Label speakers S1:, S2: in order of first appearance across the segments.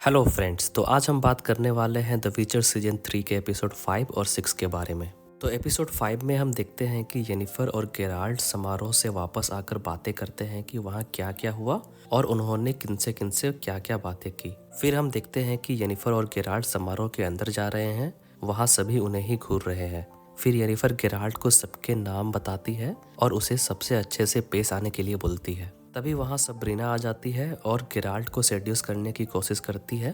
S1: Hello friends, तो आज हम बात करने वाले हैं द विचर सीजन 3 के एपिसोड 5 और 6 के बारे में। तो एपिसोड 5 में हम देखते हैं कि येनिफर और गेराल्ड समारोह से वापस आकर बातें करते हैं कि वहाँ क्या क्या हुआ और उन्होंने किनसे किनसे क्या क्या बातें की। फिर हम देखते हैं कि येनिफर और गेराल्ड समारोह के अंदर जा रहे हैं, वहाँ सभी उन्हें ही घूर रहे हैं। फिर येनिफर गेराल्ड को सबके नाम बताती है और उसे सबसे अच्छे से पेश आने के लिए बोलती है। तभी वहाँ सब्रीना आ जाती है और गेराल्ड को सेड्यूस करने की कोशिश करती है,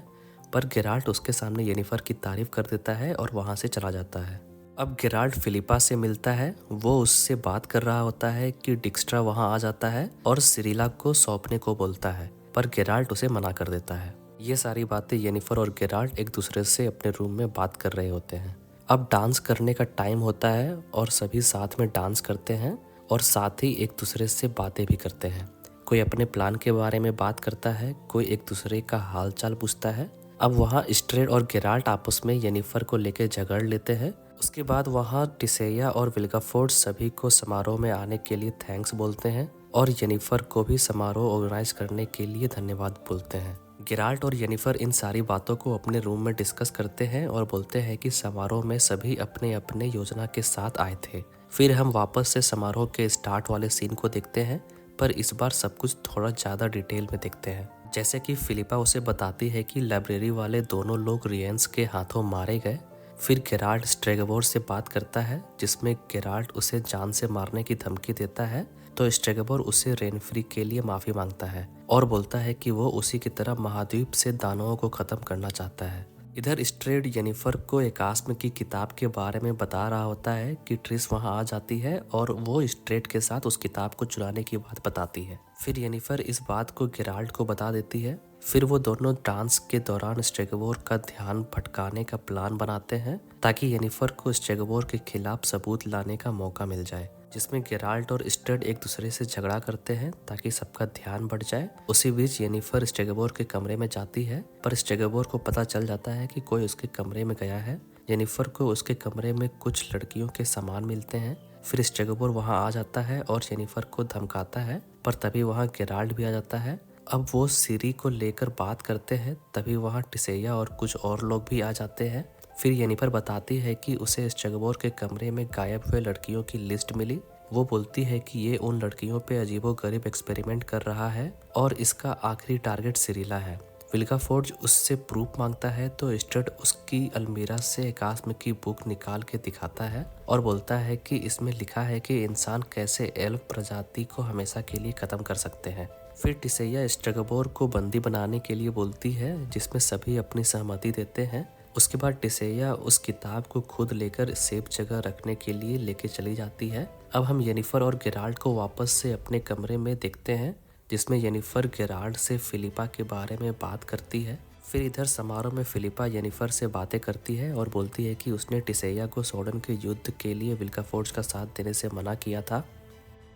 S1: पर गेराल्ड उसके सामने येनिफर की तारीफ कर देता है और वहाँ से चला जाता है। अब गेराल्ड फिलिपा से मिलता है, वो उससे बात कर रहा होता है कि डिक्स्ट्रा वहाँ आ जाता है और सिरिला को सौंपने को बोलता है, पर गेराल्ड उसे मना कर देता है। ये सारी बातें येनिफर और गेराल्ड एक दूसरे से अपने रूम में बात कर रहे होते हैं। अब डांस करने का टाइम होता है और सभी साथ में डांस करते हैं और साथ ही एक दूसरे से बातें भी करते हैं। कोई अपने प्लान के बारे में बात करता है, कोई एक दूसरे का हाल चाल पूछता है। अब वहाँ स्ट्रेड और गेराल्ड आपस में येनिफर को लेकर झगड़ लेते हैं। उसके बाद वहाँ टिसेया और विल्गाफोर्ड सभी को समारोह में आने के लिए थैंक्स बोलते हैं और येनिफर को भी समारोह ऑर्गेनाइज करने के लिए धन्यवाद बोलते हैं। गेराल्ड और येनिफर इन सारी बातों को अपने रूम में डिस्कस करते हैं और बोलते हैं कि समारोह में सभी अपने अपने योजना के साथ आए थे। फिर हम वापस से समारोह के स्टार्ट वाले सीन को देखते हैं, पर इस बार सब कुछ थोड़ा ज़्यादा डिटेल में देखते हैं। जैसे कि फिलिपा उसे बताती है कि लाइब्रेरी वाले दोनों लोग रियंस के हाथों मारे गए। फिर गेराल्ड स्ट्रेगोर से बात करता है, जिसमें गेराल्ड उसे जान से मारने की धमकी देता है, तो स्ट्रेगोर उसे रेनफ्री के लिए माफ़ी मांगता है और बोलता है कि वो उसी की तरह महाद्वीप से दानवों को ख़त्म करना चाहता है। इधर स्ट्रेड येनिफर को एकास्म की किताब के बारे में बता रहा होता है कि ट्रिस वहां आ जाती है और वो स्ट्रेड के साथ उस किताब को चुराने की बात बताती है। फिर येनिफर इस बात को गेराल्ड को बता देती है। फिर वो दोनों डांस के दौरान स्ट्रेगोर का ध्यान भटकाने का प्लान बनाते हैं ताकि येनिफर को स्ट्रेगोर के खिलाफ सबूत लाने का मौका मिल जाए, जिसमें गेराल्ड और स्ट्रेड एक दूसरे से झगड़ा करते हैं ताकि सबका ध्यान बढ़ जाए। उसी बीच येनिफर स्ट्रेगोर के कमरे में जाती है, पर स्ट्रेगोर को पता चल जाता है कि कोई उसके कमरे में गया है। येनिफर को उसके कमरे में कुछ लड़कियों के सामान मिलते हैं। फिर स्ट्रेगोर वहां आ जाता है और येनिफर को धमकाता है, पर तभी वहां गेराल्ड भी आ जाता है। अब वो सिरी को लेकर बात करते हैं, तभी वहां टिसेया और कुछ और लोग भी आ जाते हैं। फिर येनिफर बताती है कि उसे स्ट्रेगोर के कमरे में गायब हुए लड़कियों की लिस्ट मिली। वो बोलती है कि ये उन लड़कियों पे अजीबोगरीब एक्सपेरिमेंट कर रहा है और इसका आखिरी टारगेट सिरिला है। विल्गाफोर्ड उससे प्रूफ मांगता है, तो स्ट्रेड उसकी अलमीरा से एकास्म की बुक निकाल के दिखाता है और बोलता है कि इसमें लिखा है कि इंसान कैसे एल्फ प्रजाति को हमेशा के लिए खत्म कर सकते हैं। फिर टिसेया स्ट्रेगोर को बंदी बनाने के लिए बोलती है, जिसमें सभी अपनी सहमति देते हैं। उसके बाद टिसेया उस किताब को खुद लेकर सेफ जगह रखने के लिए लेके चली जाती है। अब हम येनिफर और गेराल्ड को वापस से अपने कमरे में देखते हैं, जिसमें येनिफर गेराल्ड से फिलिपा के बारे में बात करती है। फिर इधर समारोह में फिलिपा येनिफर से बातें करती है और बोलती है कि उसने टिसेया को सोडन के युद्ध के लिए विल्गाफोर्ड का साथ देने से मना किया था,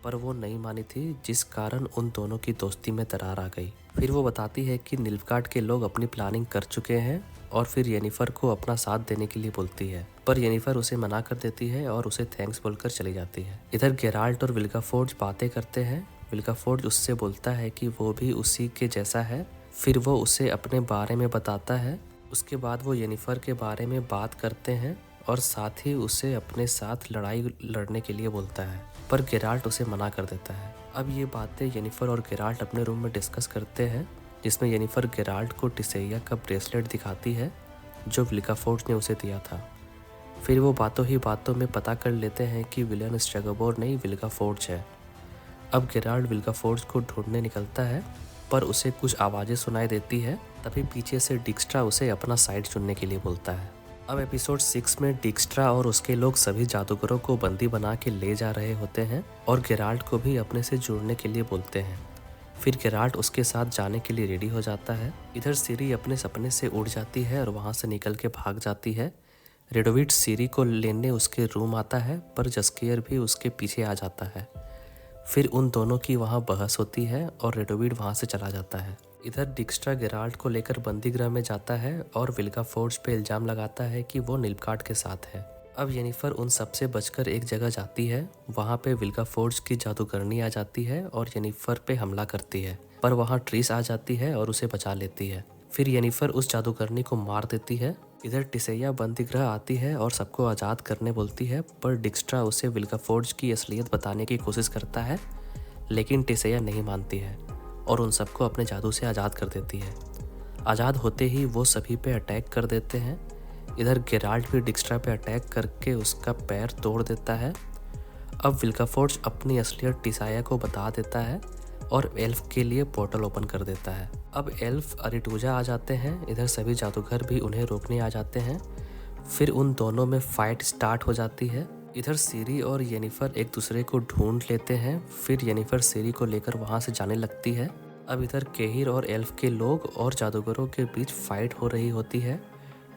S1: पर वो नहीं मानी थी, जिस कारण उन दोनों की दोस्ती में दरार आ गई। फिर वो बताती है कि निल्फगार्ड के लोग अपनी प्लानिंग कर चुके हैं और फिर येनिफर को अपना साथ देने के लिए बोलती है, पर येनिफर उसे मना कर देती है और उसे थैंक्स बोलकर चली जाती है। इधर गेराल्ड और विल्गाफोर्ड बातें करते हैं। विल्गाफोर्ड उससे बोलता है कि वो भी उसी के जैसा है। फिर वो उसे अपने बारे में बताता है। उसके बाद वो येनिफर के बारे में बात करते हैं और साथ ही उसे अपने साथ लड़ाई लड़ने के लिए बोलता है, पर गेराल्ड उसे मना कर देता है। अब ये बातें येनिफर और गेराल्ड अपने रूम में डिस्कस करते हैं, जिसमें येनिफर गेराल्ड को टिसेया का ब्रेसलेट दिखाती है जो विल्गाफोर्ड ने उसे दिया था। फिर वो बातों ही बातों में पता कर लेते हैं कि विलियन स्ट्रेगोर नहीं विल्गाफोर्ड है। अब गेराल्ड विल्गाफोर्ड को ढूंढने निकलता है, पर उसे कुछ आवाज़ें सुनाई देती है। तभी पीछे से डिक्स्ट्रा उसे अपना साइड चुनने के लिए बोलता है। अब एपिसोड 6 में डिक्स्ट्रा और उसके लोग सभी जादूगरों को बंदी बना के ले जा रहे होते हैं और गेराल्ड को भी अपने से जुड़ने के लिए बोलते हैं। फिर गेराल्ड उसके साथ जाने के लिए रेडी हो जाता है। इधर सिरी अपने सपने से उड़ जाती है और वहाँ से निकल के भाग जाती है। रेडोविट सिरी को लेने उसके रूम आता है, पर जस्कियर भी उसके पीछे आ जाता है। फिर उन दोनों की वहाँ बहस होती है और रेडोविड वहाँ से चला जाता है। इधर डिक्स्ट्रा गेराल्ड को लेकर बंदीगृह में जाता है और विल्गाफोर्ड पे इल्जाम लगाता है कि वो निल्फगार्ड के साथ है। अब येनिफर उन सबसे बचकर एक जगह जाती है। वहाँ पे विल्गाफोर्ड की जादूगरनी आ जाती है और येनिफर पे हमला करती है, पर वहाँ ट्रिस आ जाती है और उसे बचा लेती है। फिर येनिफर उस जादूगरनी को मार देती है। इधर टिसैया बंदीगृह आती है और सबको आज़ाद करने बोलती है, पर डिक्स्ट्रा उसे विल्काफोर्ज की असलियत बताने की कोशिश करता है, लेकिन टिसैया नहीं मानती है और उन सबको अपने जादू से आज़ाद कर देती है। आज़ाद होते ही वो सभी पे अटैक कर देते हैं। इधर गेराल्ट भी डिक्स्ट्रा पे अटैक करके उसका पैर तोड़ देता है। अब विल्काफोर्ज अपनी असलियत टिसैया को बता देता है और एल्फ के लिए पोर्टल ओपन कर देता है। अब एल्फ अरिटूजा आ जाते हैं। इधर सभी जादूगर भी उन्हें रोकने आ जाते हैं। फिर उन दोनों में फाइट स्टार्ट हो जाती है। इधर सिरी और येनिफर एक दूसरे को ढूंढ लेते हैं। फिर येनिफर सिरी को लेकर वहां से जाने लगती है। अब इधर केहिर और एल्फ के लोग और जादूगरों के बीच फाइट हो रही होती है।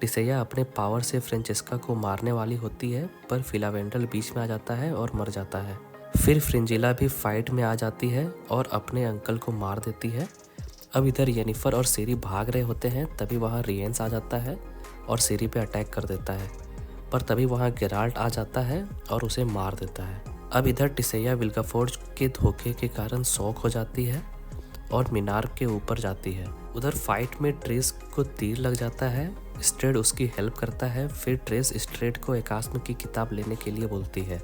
S1: टिसैया अपने पावर से फ्रेंचेस्का को मारने वाली होती है, पर फिलावेंडल बीच में आ जाता है और मर जाता है। फिर फ्रिंजिला भी फाइट में आ जाती है और अपने अंकल को मार देती है। अब इधर येनिफर और सिरी भाग रहे होते हैं, तभी वहाँ रियंस आ जाता है और सिरी पे अटैक कर देता है, पर तभी वहाँ गेराल्ट आ जाता है और उसे मार देता है। अब इधर टिसैया विल्काफोर्ज के धोखे के कारण शॉक हो जाती है और मीनार के ऊपर जाती है। उधर फाइट में ट्रेस को तीर लग जाता है। स्ट्रेड उसकी हेल्प करता है। फिर ट्रेस स्ट्रेड को एकास्म की किताब लेने के लिए बोलती है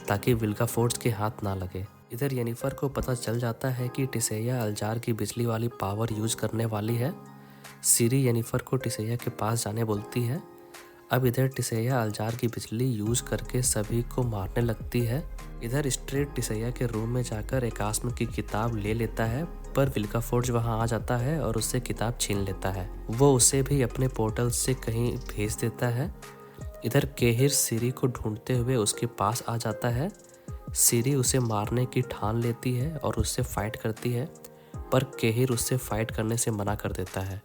S1: ताकि विल्काफोर्ज के हाथ ना लगे। इधर येनिफर को पता चल जाता है कि टिसैया अल्जार की बिजली वाली पावर यूज करने वाली है। सिरी येनिफर को टिसैया के पास जाने बोलती है। अब इधर टिसैया अल्जार की बिजली यूज करके सभी को मारने लगती है। इधर स्ट्रेड टिसैया के रूम में जाकर एकास्म की किताब ले लेता है, पर विल्काफोर्ज वहां आ जाता है और उससे किताब छीन लेता है। वो उसे भी अपने पोर्टल से कहीं भेज देता है। इधर केहिर सिरी को ढूंढते हुए उसके पास आ जाता है। सिरी उसे मारने की ठान लेती है और उससे फाइट करती है, पर केहिर उससे फाइट करने से मना कर देता है।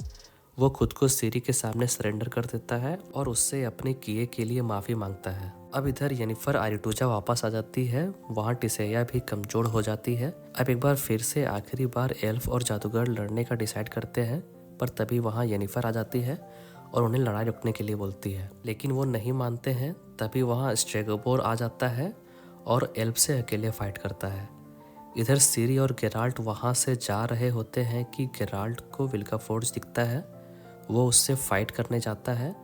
S1: वो खुद को सिरी के सामने सरेंडर कर देता है और उससे अपने किए के लिए माफ़ी मांगता है। अब इधर येनिफर अरिटूजा वापस आ जाती है। वहाँ टिसैया भी कमज़ोर हो जाती है। अब एक बार फिर से आखिरी बार एल्फ और जादूगर लड़ने का डिसाइड करते हैं, पर तभी वहाँ येनिफर आ जाती है और उन्हें लड़ाई रोकने के लिए बोलती है, लेकिन वो नहीं मानते हैं। तभी वहाँ स्ट्रेगोबोर आ जाता है और एल्फ से अकेले फाइट करता है। इधर सिरी और गेराल्ट वहाँ से जा रहे होते हैं कि गेराल्ट को विल्काफोर्ज दिखता है। वो उससे फाइट करने जाता है।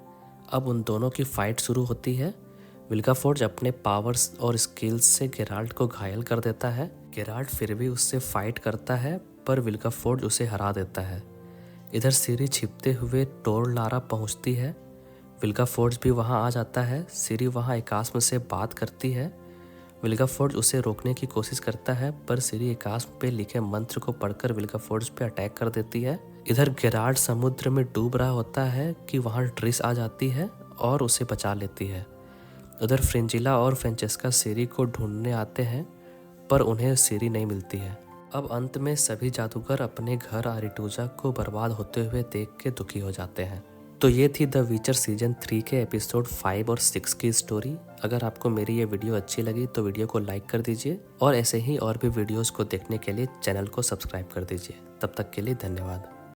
S1: अब उन दोनों की फाइट शुरू होती है। विल्काफोर्ज अपने पावर्स और स्किल्स से गेराल्ट को घायल कर देता है। गेराल्ट फिर भी उससे फाइट करता है, पर विल्काफोर्ज उसे हरा देता है। इधर सिरी छिपते हुए टोर लारा पहुंचती है। विल्काफोर्ज भी वहां आ जाता है। सिरी वहां एकास्म से बात करती है। विल्काफोर्ज उसे रोकने की कोशिश करता है, पर सिरी एकास्म पे लिखे मंत्र को पढ़कर विल्काफोर्ज पे अटैक कर देती है। इधर गेराल्ट समुद्र में डूब रहा होता है कि वहां ट्रिस आ जाती है और उसे बचा लेती है। उधर फ्रिंजिला और फ्रेंचेस्का सिरी को ढूंढने आते हैं, पर उन्हें सिरी नहीं मिलती है। अब अंत में सभी जादूगर अपने घर अरिटूजा को बर्बाद होते हुए देख के दुखी हो जाते हैं। तो ये थी द विचर सीजन 3 के एपिसोड 5 और 6 की स्टोरी। अगर आपको मेरी ये वीडियो अच्छी लगी तो वीडियो को लाइक कर दीजिए और ऐसे ही और भी वीडियोस को देखने के लिए चैनल को सब्सक्राइब कर दीजिए। तब तक के लिए धन्यवाद।